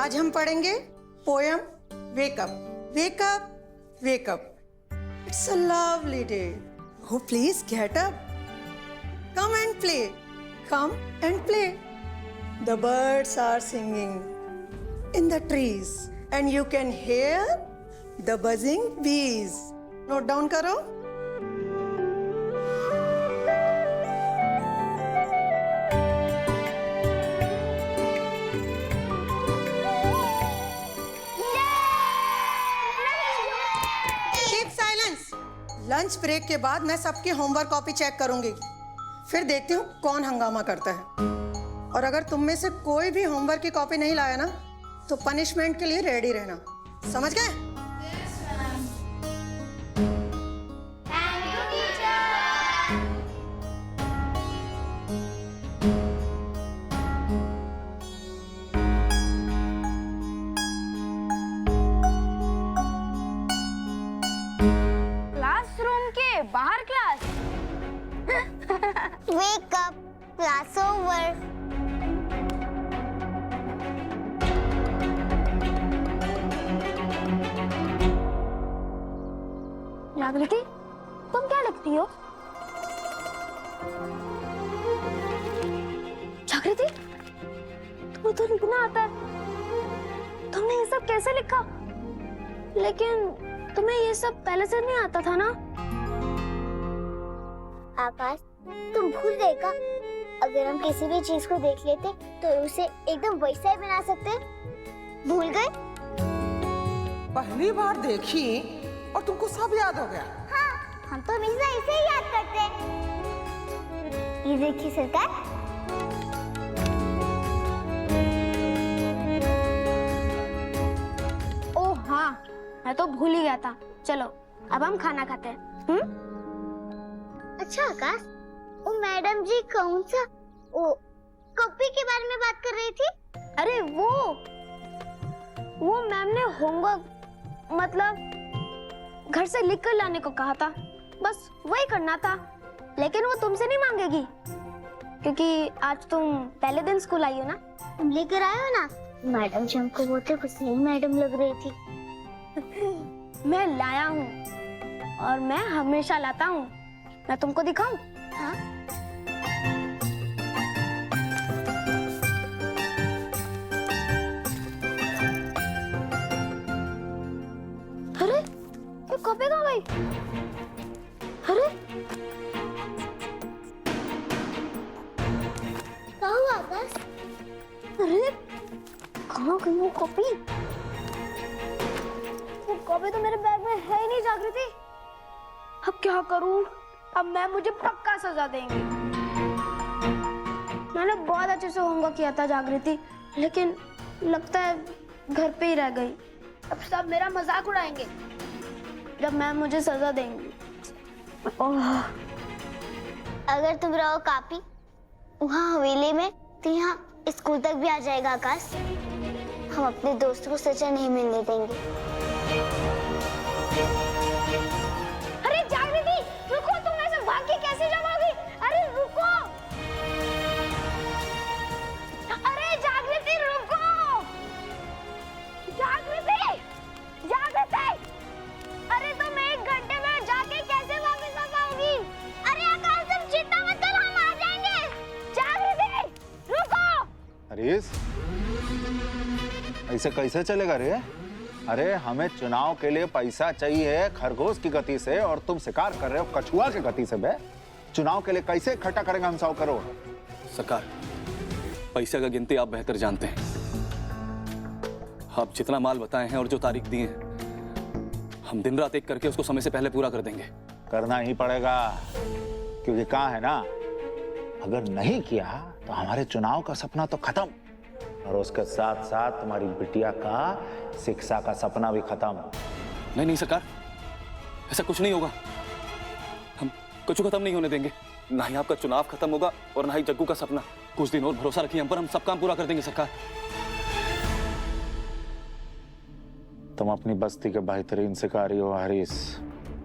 आज हम पढ़ेंगे poem wake up. Wake up wake up, it's a lovely day. Oh, please get up. Come and play. Come and play. The birds are singing in the trees and you can hear the buzzing bees. Note down करो। Lunch break के बाद मैं सबकी homework copy check करूंगी, फिर देखती हूँ कौन हंगामा करता है। और अगर तुम में से कोई भी होमवर्क की कॉपी नहीं लाया ना, तो पनिशमेंट के लिए रेडी रहना। समझ गए? बाहर class. Wake up, class over. जागृति, तुम क्या लिखती हो? जागृति, तुम्हें तो लिखना आता है। तुमने ये सब कैसे लिखा? लेकिन तुम्हें ये सब पहले से नहीं आता था ना? आकाश, तुम भूल गए क्या? अगर हम किसी भी चीज को देख लेते तो उसे एकदम वैसा ही बना सकते। भूल गए? पहली बार देखी और तुमको सब याद हो गया? हाँ, हम तो हमेशा इसे ही याद करते। ये देखिए सरकार। ओह हाँ, मैं तो भूल ही गया था। चलो, अब हम खाना खाते हैं। अच्छा आकाश, वो मैडम जी कौन सा वो कॉपी के बारे में बात कर रही थी? अरे वो मैम ने होमवर्क मतलब घर से लिख कर लाने को कहा था। बस वही करना था, लेकिन वो तुमसे नहीं मांगेगी क्योंकि आज तुम पहले दिन स्कूल आई हो ना। तुम लेकर आए हो ना? मैडम जी हमको बहुत गुस्से मैडम लग रही थी। मैं लाया हूँ और मैं हमेशा लाता हूँ। मैं तुमको दिखाऊं? हाँ? अरे, ये कॉपी कहाँ गई? अरे, क्या हुआ आकाश? अरे, कहाँ गई वो कॉपी? वो कॉपी तो मेरे बैग में है ही नहीं जागृति। अब क्या करूं? अब मैम मुझे पक्का सजा देंगी। मैंने बहुत अच्छे से होमवर्क किया था जागृति, लेकिन लगता है घर पे ही रह गई। अब सब मेरा मजाक उड़ाएंगे जब मैम मुझे सजा देंगी। ओह, अगर तुम रहो कॉपी वहाँ हवेली में, तो यहाँ स्कूल तक भी आ जाएगा आकाश। हम अपने दोस्तों को सजा नहीं मिलने देंगे। कैसे जाओगी? अरे रुको! अरे जागृति रुको! जागृति! जागृति! अरे तुम 1 घंटे में जाके कैसे वापस आ पाओगी? अरे आकाश, तुम चिंता मत करो, हम आ जाएंगे। जागृति रुको! अरे ऐसे कैसे चलेगा रे? अरे हमें चुनाव के लिए पैसा चाहिए खरगोश की गति से, और तुम शिकार कर रहे हो कछुआ की गति से। बे चुनाव के लिए कैसे इकट्ठा करेंगे हम 100 करोड़? सरकार, पैसे का गिनती आप बेहतर जानते हैं। आप जितना माल बताए हैं और जो तारीख दी है, हम दिन रात एक करके उसको समय से पहले पूरा कर देंगे। करना ही पड़ेगा, क्योंकि कहा है ना, अगर नहीं किया तो हमारे चुनाव का सपना तो खत्म, और उसके साथ साथ तुम्हारी बिटिया का शिक्षा का सपना भी खत्म। नहीं सरकार, ऐसा कुछ नहीं होगा। हम कुछ खत्म नहीं होने देंगे। ना ही आपका चुनाव खत्म होगा और ना ही जग्गू का सपना। कुछ दिन और भरोसा रखिए हम पर, हम सब काम पूरा कर देंगे सरकार। तुम अपनी बस्ती के बेहतरीन शिकारी हो हरीश,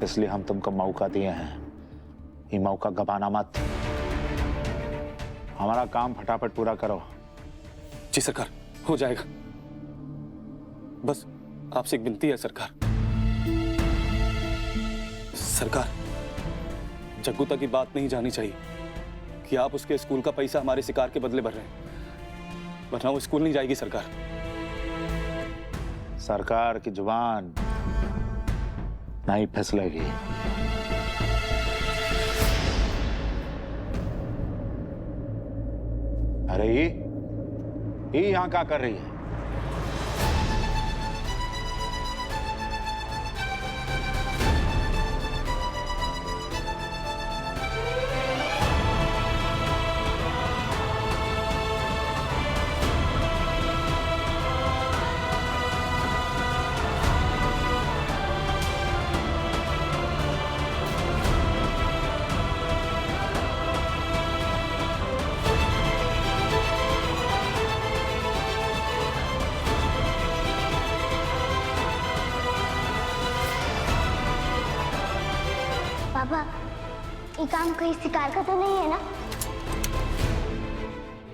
इसलिए हम तुमको मौका दिए हैं। ये मौका गवाना मत। हमारा काम फटाफट पूरा करो। जी सरकार, हो जाएगा। बस आपसे एक विनती है सरकार। सरकार, जग्गू तक की बात नहीं जानी चाहिए कि आप उसके स्कूल का पैसा हमारे शिकार के बदले भर रहे हैं, वरना वो स्कूल नहीं जाएगी सरकार। सरकार की जुबान नहीं फिसलेगी। अरे ये यहां क्या कर रही है? पापा, ये काम कहीं शिकार का तो नहीं है ना?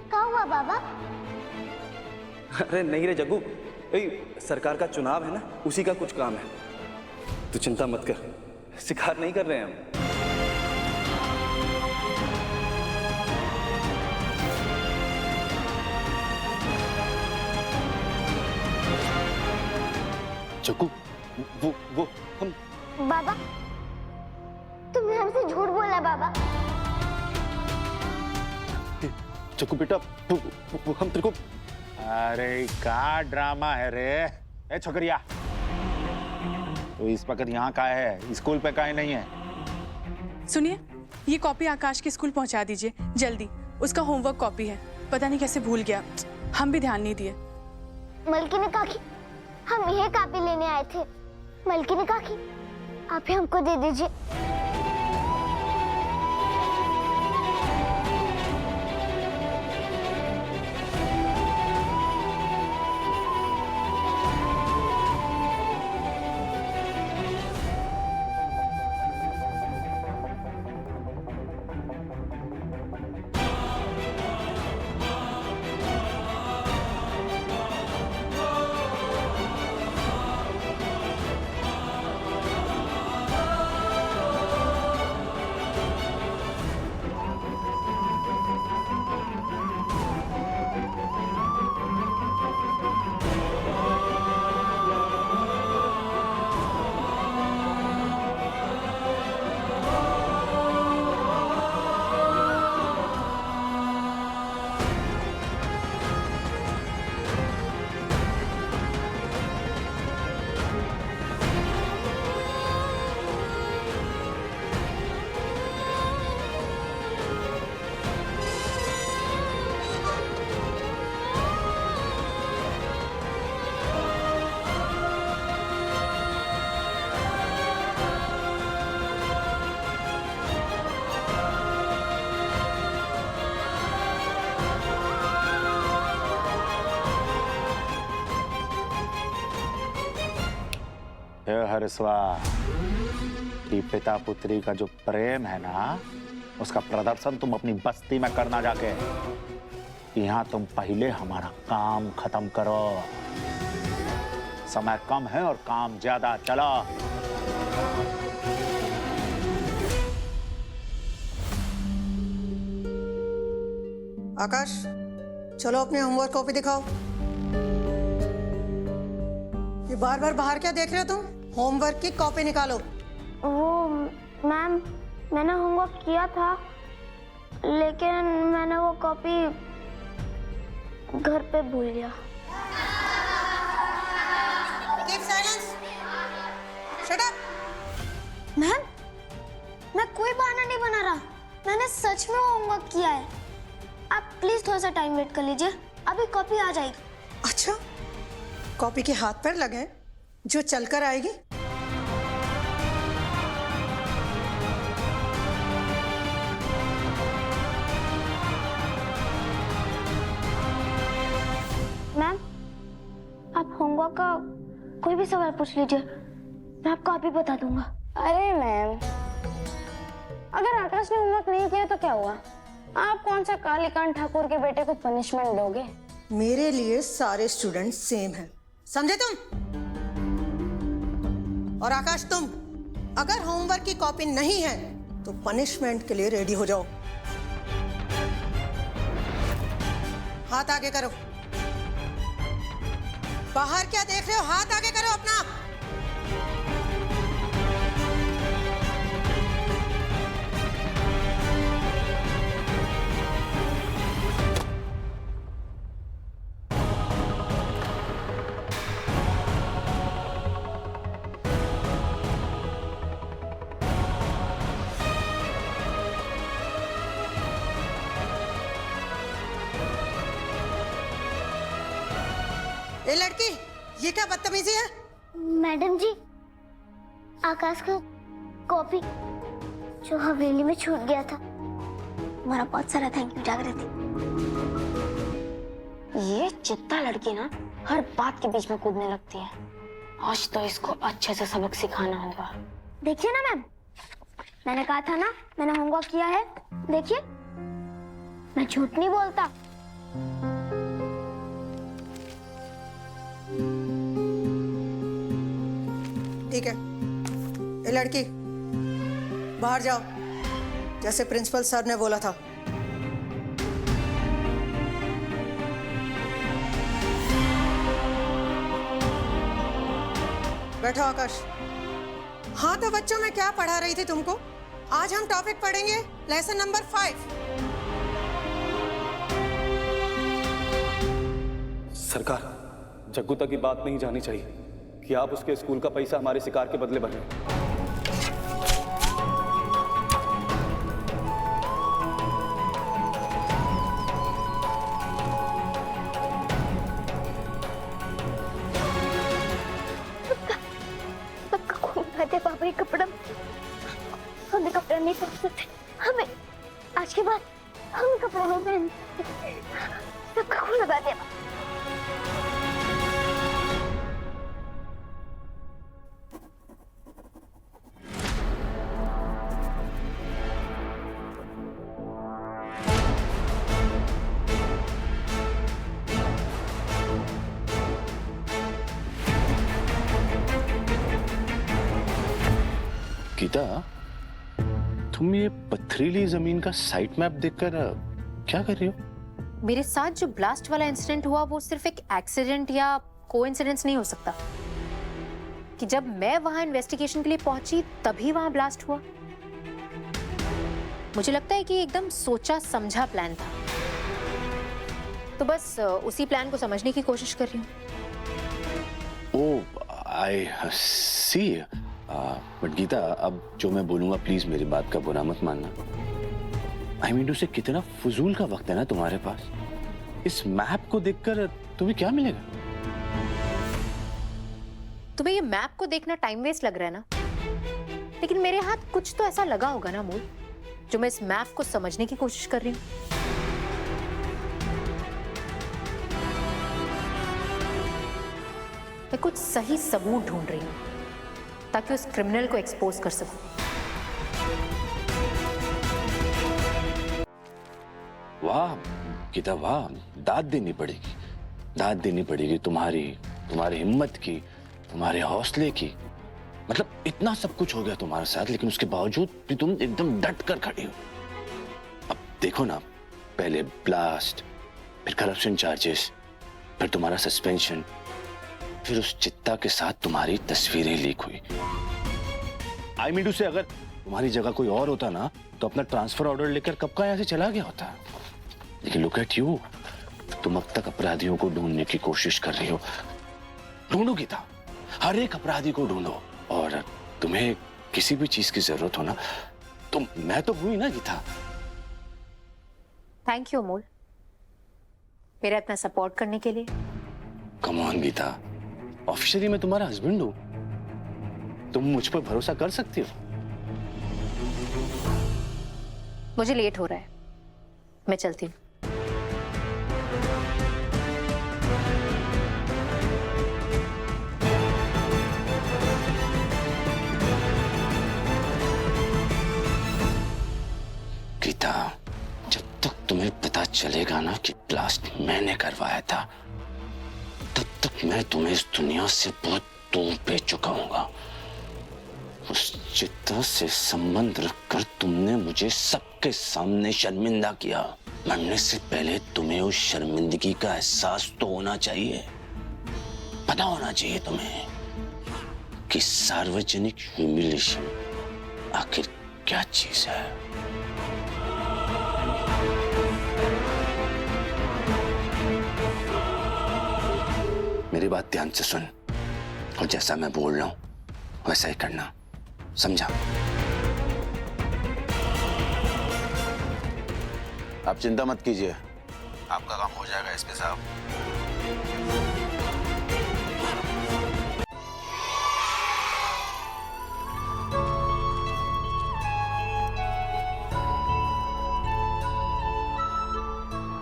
क्या हुआ बाबा? अरे नहीं रे जग्गू, सरकार का चुनाव है ना, उसी का कुछ काम है। तू चिंता मत कर, शिकार नहीं कर रहे हैं हम। जग्गू, वो हम। बाबा, तुमने हमसे झूठ बोला बाबा। जग्गू बेटा, हम तेरे को। अरे क्या ड्रामा है रे? ए छोकरिया, तो इस वक्त यहाँ का है, स्कूल पे काहे नहीं है? सुनिए, ये कॉपी आकाश के स्कूल पहुंचा दीजिए जल्दी। उसका होमवर्क कॉपी है, पता नहीं कैसे भूल गया, हम भी ध्यान नहीं दिए। मलकिनी काकी, हम यह कॉपी लेने आए थे। मलकिनी काकी, आप ही हमको दे दीजिए। हर्षवा, कि पिता पुत्री का जो प्रेम है ना, उसका प्रदर्शन तुम अपनी बस्ती में करना जाके। यहाँ तुम पहले हमारा काम खत्म करो, समय कम है और काम ज्यादा। चलो। आकाश, चलो अपने होमवर्क कॉपी दिखाओ। ये बार बार बाहर क्या देख रहे हो तुम? होमवर्क की कॉपी निकालो। वो मैम, मैंने होमवर्क किया था, लेकिन मैंने वो कॉपी घर पे भूल गया। Keep silence. Shut up. Ma'am, मैं कोई बहाना नहीं बना रहा, मैंने सच में होमवर्क किया है। आप प्लीज थोड़ा सा टाइम वेट कर लीजिए, अभी कॉपी आ जाएगी। अच्छा, कॉपी के हाथ पैर लगे जो चलकर आएगी? मैम, आप होमवर्क का कोई भी सवाल पूछ लीजिए, मैं आपको अभी बता दूंगा। अरे मैम, अगर आकाश ने होमवर्क नहीं किया तो क्या हुआ? आप कौन सा कालीकांत ठाकुर के बेटे को पनिशमेंट दोगे? मेरे लिए सारे स्टूडेंट सेम हैं, समझे तुम? और आकाश तुम, अगर होमवर्क की कॉपी नहीं है तो पनिशमेंट के लिए रेडी हो जाओ। हाथ आगे करो। बाहर क्या देख रहे हो? हाथ आगे करो अपना। ए लड़की, ये क्या बदतमीजी है? मैडम जी, आकाश का कॉपी जो हवेली में छूट गया था। हमारा बहुत सारा थैंक यू जागृति। ये चित्ता लड़की ना हर बात के बीच में कूदने लगती है। आज तो इसको अच्छे से सबक सिखाना होगा। देखिए ना मैम, मैंने कहा था ना मैंने होमवर्क किया है। देखिए, मैं झूठ नहीं बोलता। ठीक है, ये लड़की बाहर जाओ, जैसे प्रिंसिपल सर ने बोला था। बैठो आकाश। हाँ तो बच्चों, मैं क्या पढ़ा रही थी तुमको? आज हम टॉपिक पढ़ेंगे लेसन नंबर 5। सरकार, जग्गू तक की बात नहीं जानी चाहिए कि आप उसके स्कूल का पैसा हमारे शिकार के बदले भरें। सबका खून बहते पापा, ये कपड़ा हमें कपड़ा नहीं पहन सकते। हमें आज के बाद हम कपड़ा नहीं पहन सकते। सबका खून लगा दिया। गीता, तुम ये पथरीली जमीन का साइट मैप देखकर क्या कर रही हो? मेरे साथ जो ब्लास्ट वाला इंसिडेंट हुआ वो सिर्फ एक एक्सीडेंट या कोइंसिडेंस नहीं हो सकता कि जब मैं वहां इन्वेस्टिगेशन के लिए पहुंची तभी वहां ब्लास्ट हुआ। मुझे लगता है कि एकदम सोचा समझा प्लान था, तो बस उसी प्लान को समझने की कोशिश कर रही हूँ। ओह, आई सी। बट गीता, अब जो मैं बोलूंगा प्लीज मेरी बात का बुरा मत मानना। आई मीन टू से, कितना फजूल का वक्त है ना तुम्हारे पास। इस मैप को देखकर तुम्हें क्या मिलेगा? तुम्हें ये मैप को देखना टाइम वेस्ट लग रहा है ना, लेकिन मेरे हाथ कुछ तो ऐसा लगा होगा ना मूल, जो मैं इस मैप को समझने की कोशिश कर रही हूँ। मैं कुछ सही सबूत ढूंढ रही हूँ ताकि उस क्रिमिनल को एक्सपोज कर सकूं। वाह गीता, वाह, दाद देनी पड़ेगी, दाद देनी पड़ेगी तुम्हारी हिम्मत की, तुम्हारे हौसले की। मतलब इतना सब कुछ हो गया तुम्हारे साथ, लेकिन उसके बावजूद भी तुम एकदम डट कर खड़ी हो। अब देखो ना, पहले ब्लास्ट, फिर करप्शन चार्जेस, फिर तुम्हारा सस्पेंशन, फिर उस चित्ता के साथ तुम्हारी तस्वीरें लीक हुई। आई मीन टू से, अगर तुम्हारी जगह कोई और होता ना तो अपना ट्रांसफर ऑर्डर लेकर कब का यहाँ से चला गया होता। लेकिन लुक एट यू, तुम अब तक अपराधियों को ढूंढने की कोशिश कर रही हो। ढूंढो गीता, हर एक अपराधी को ढूंढो, और तुम्हें किसी भी चीज की जरूरत हो ना तो मैं तो हुई ना गीता। थैंक यू अमोल, मेरा इतना सपोर्ट करने के लिए। कम ऑन गीता, ऑफिशियली मैं तुम्हारा हस्बैंड हूं, तुम मुझ पर भरोसा कर सकती हो। मुझे लेट हो रहा है, मैं चलती हूँ। गीता, जब तक तुम्हें पता चलेगा ना कि ब्लास्ट मैंने करवाया था, तब तक मैं तुम्हें इस दुनिया से बहुत दूर भेज चुका हूँगा। उस चिता से संबंध रखकर तुमने मुझे सबके सामने शर्मिंदा किया। मरने से पहले तुम्हें उस शर्मिंदगी का एहसास तो होना चाहिए, पता होना चाहिए तुम्हें कि सार्वजनिक ह्यूमिलिएशन आखिर क्या चीज है। मेरी बात ध्यान से सुन और जैसा मैं बोल रहा हूं वैसा ही करना, समझा? आप चिंता मत कीजिए, आपका काम हो जाएगा एसपी साहब।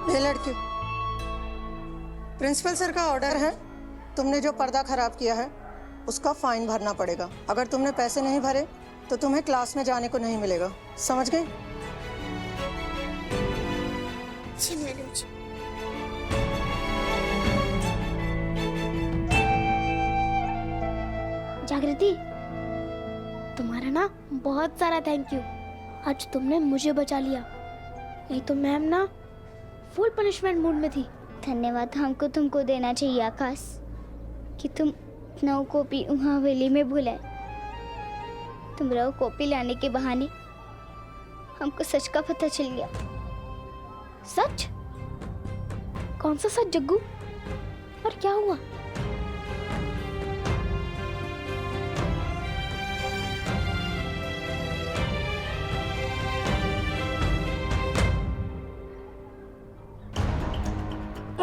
ये लड़की, प्रिंसिपल सर का ऑर्डर है, तुमने जो पर्दा खराब किया है उसका फाइन भरना पड़ेगा। अगर तुमने पैसे नहीं भरे तो तुम्हें क्लास में जाने को नहीं मिलेगा, समझ गए? जी मैडम जी। जागृति, तुम्हारा ना बहुत सारा थैंक यू। आज तुमने मुझे बचा लिया, नहीं तो मैम ना फुल पनिशमेंट मूड में थी। धन्यवाद हमको तुमको देना चाहिए आकाश कि तुम 9 कॉपी वहाँ हवेली में भूलाए। तुम्हारा वो कॉपी लाने के बहाने हमको सच का पता चल गया। सच? कौन सा सच जग्गू? और क्या हुआ?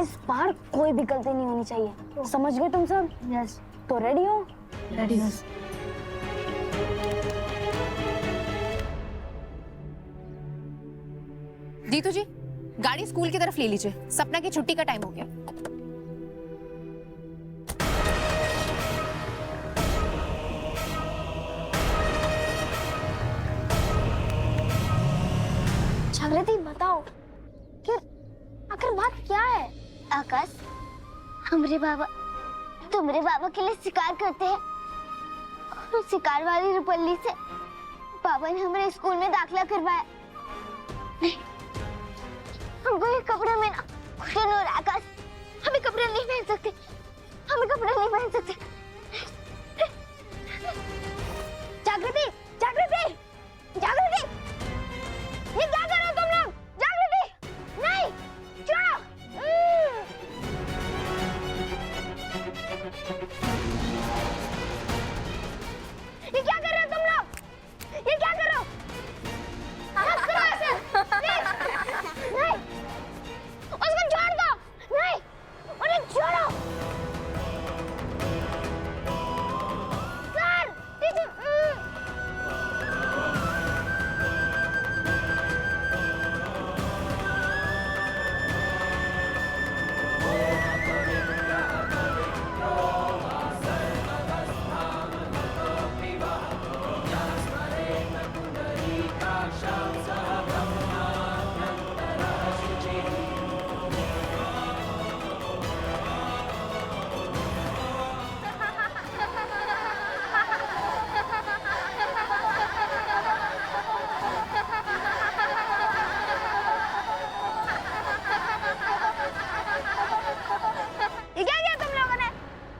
इस बार कोई भी गलती नहीं होनी चाहिए, समझ गए तुम सब? यस। तो रेडी हो? रेडी। यस। जीतू जी, गाड़ी स्कूल की तरफ ले लीजिए, सपना की छुट्टी का टाइम हो गया। जागृति बताओ कि आखिर बात क्या है? आकाश, तुम्हारे बाबा के लिए शिकार करते हैं और उस शिकार वाली रुपल्ली से बाबा ने हमारे स्कूल में दाखिला करवाया। नहीं, हमको ये कपड़े में ना घुटन और आकाश, हमें कपड़े नहीं पहन सकते, हमें कपड़े नहीं पहन सकते। जागृति, जागृति, जागृति, ये क्या कर रहे हो तुम लोग? जागृति, नहीं, छोड़ो। ये क्या कर रहे हो तुम लोग? ये क्या कर रहे हो? नहीं, उसको छोड़ दो। नहीं, उन्हें छोड़ो। सर,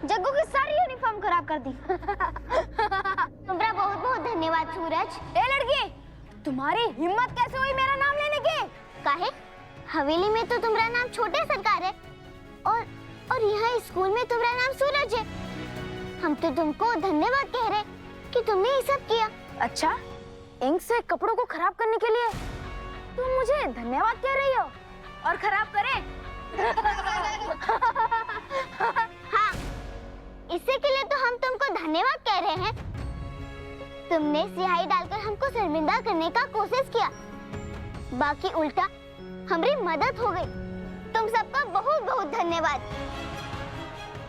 जग्गू की सारी यूनिफॉर्म खराब कर दी। तुम्हारा बहुत बहुत धन्यवाद सूरज। ए लड़की, तुम्हारी हिम्मत कैसे हुई मेरा नाम लेने की? काहे? हवेली में तो तुम्हारा नाम छोटे सरकार है और यहाँ स्कूल में तुम्हारा नाम सूरज है। हम तो तुमको धन्यवाद कह रहे कि तुमने ये सब किया। अच्छा, इंक से कपड़ों को खराब करने के लिए तुम मुझे धन्यवाद कह रही हो? और खराब करें? हाँ, इससे के लिए तो हम तुमको धन्यवाद कह रहे हैं। तुमने स्याही डालकर हमको शर्मिंदा करने का कोशिश किया, बाकी उल्टा हमारी मदद हो गई। तुम सबका बहुत बहुत धन्यवाद।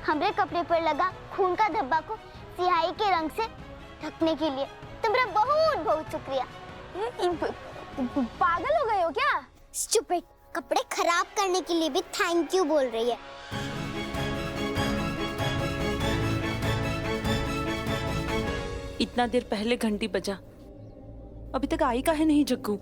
हमारे कपड़े पर लगा खून का धब्बा को स्याही के रंग से ढकने के लिए तुम्हारा बहुत बहुत शुक्रिया। पागल हो गए हो क्या? स्टूपिड, कपड़े खराब करने के लिए भी थैंक यू बोल रही है। इतना देर पहले घंटी बजा, अभी तक आई काहे नहीं जग्गू?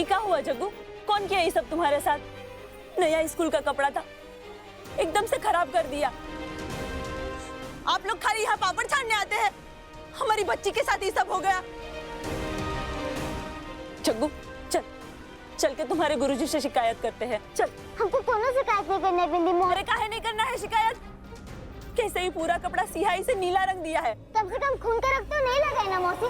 क्या हुआ जग्गू? कौन किया ये सब तुम्हारे साथ? नया स्कूल का कपड़ा था, एकदम से खराब कर दिया। आप लोग खाली यहाँ पापड़ छानने आते हैं, हमारी बच्ची के साथ ये सब हो गया। जग्गू चल, चल के तुम्हारे गुरुजी से शिकायत करते हैं। चल। हमको कोनो शिकायत नहीं करना है बिंदी मोहन। अरे काहे नहीं करना है शिकायत? कैसे ही पूरा कपड़ा सिहाई से नीला रंग दिया है। कम से कम खून का रंग तो नहीं लगाए ना मौसी।